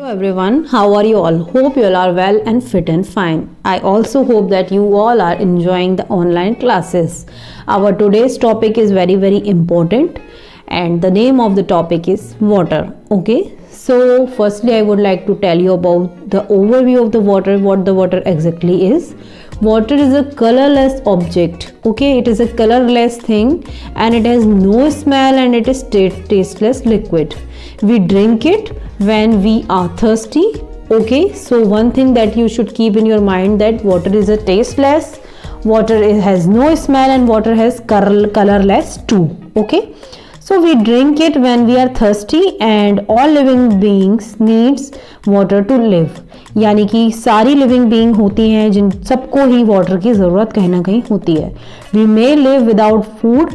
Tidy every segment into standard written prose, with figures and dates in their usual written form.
everyone, how are you all? Hope you all are well and fit and fine. I also hope that you all are enjoying the online classes. Our today's topic is very important and the name of the topic is water. Okay, so firstly I would like to tell you about the overview of the water, what the water exactly is. Water is a colorless object. Okay, it is a colorless thing and it has no smell and it is tasteless liquid. We drink it when we are thirsty. Okay, so one thing that you should keep in your mind that water is a tasteless, water has no smell and water has colorless too. Okay, so we drink it when we are thirsty and all living beings needs water to live. यानी कि सारी living being होती हैं जिन सबको ही water की ज़रूरत कहीं ना कहीं होती है. We may live without food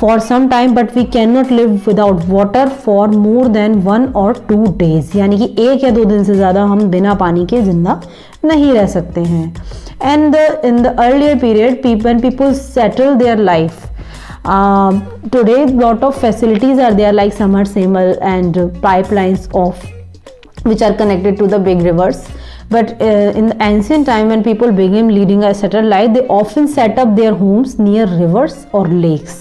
for some time but we can not live without water for more than 1 or 2 days. यानी कि 1 या 2 दिन से ज़्यादा हम बिना पानी के जिंदा नहीं रह सकते हैं. And in the earlier period when people settle their life, today lot of facilities are there like submersible and pipelines of which are connected to the big rivers. But in the ancient time when people began leading a settled life, they often set up their homes near rivers or lakes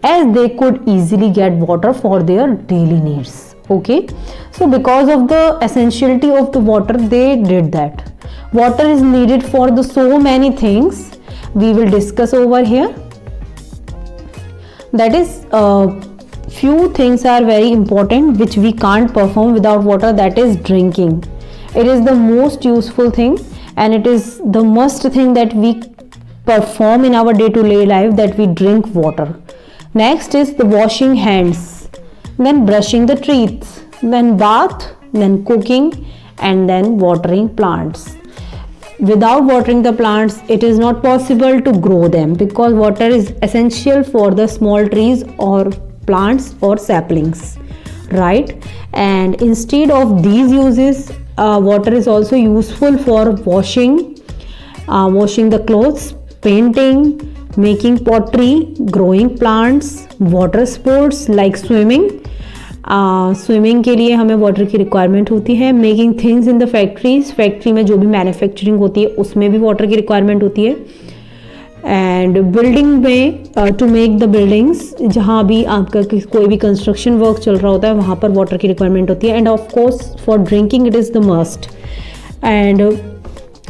as they could easily get water for their daily needs. Okay, so because of the essentiality of the water, they did that. Water is needed for the so many things we will discuss over here. That is few things are very important which we can't perform without water, that is drinking. It is the most useful thing and it is the must thing that we perform in our day-to-day life, that we drink water. Next is the washing hands, then brushing the teeth, then bath, then cooking and then watering plants. Without watering the plants, it is not possible to grow them because water is essential for the small trees or plants or saplings, right? And instead of these uses, water is also useful for washing the clothes, painting, making pottery, growing plants, water sports like swimming. Swimming के लिए हमें water की requirement होती है. Making things in the factories, factory में जो भी manufacturing होती है उसमें भी वाटर की रिक्वायरमेंट होती है. एंड बिल्डिंग में टू मेक द बिल्डिंग्स, जहाँ भी आपका कोई भी कंस्ट्रक्शन वर्क चल रहा होता है वहाँ पर वाटर की रिक्वायरमेंट होती है. And of course for drinking it is the must. And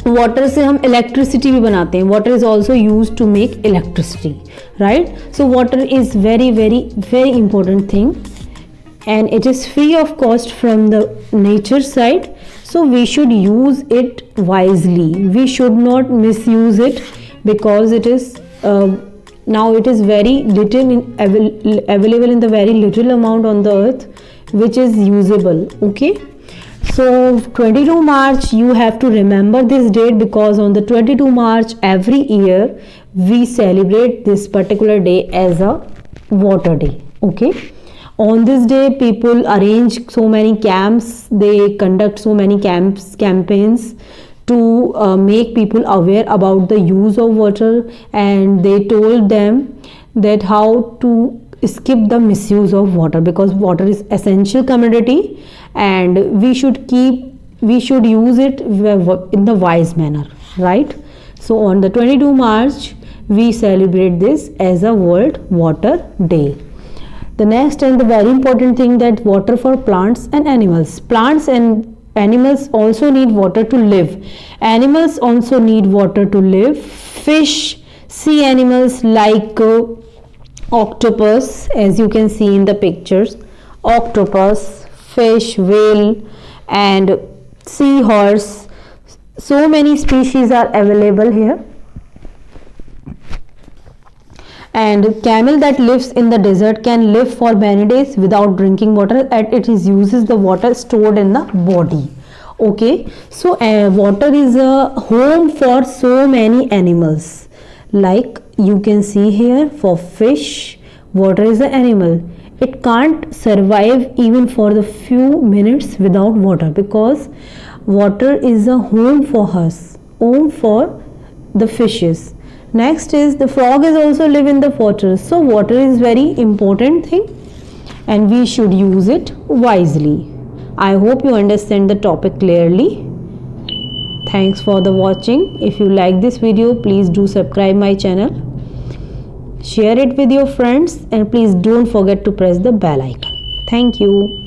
water से हम इलेक्ट्रिसिटी भी बनाते हैं. Water is also use to make electricity, right? So water is very important thing and it is free of cost from the nature side, so we should use it wisely. We should not misuse it because it is now it is very little available in the very little amount on the earth which is usable. Okay, so 22 March you have to remember this date because on the 22 March every year we celebrate this particular day as a water day. Okay, on this day people arrange so many camps, they conduct so many campaigns to make people aware about the use of water, and they told them that how to skip the misuse of water because water is essential commodity and we should use it in the wise manner, right? So on the 22 March we celebrate this as a World Water Day. The next and the very important thing, that water for plants and animals. Plants and animals also need water to live. Animals also need water to live. Fish, sea animals like octopus, as you can see in the pictures. Octopus, fish, whale and seahorse. So many species are available here. And camel that lives in the desert can live for many days without drinking water, and it uses the water stored in the body. Okay, so water is a home for so many animals. Like you can see here, for fish, water is an animal. It can't survive even for the few minutes without water because water is a home for us, home for the fishes. Next is the frog is also live in the water. So water is very important thing and we should use it wisely. I hope you understand the topic clearly. Thanks for the watching. If you like this video, please do subscribe my channel. Share it with your friends and please don't forget to press the bell icon. Thank you.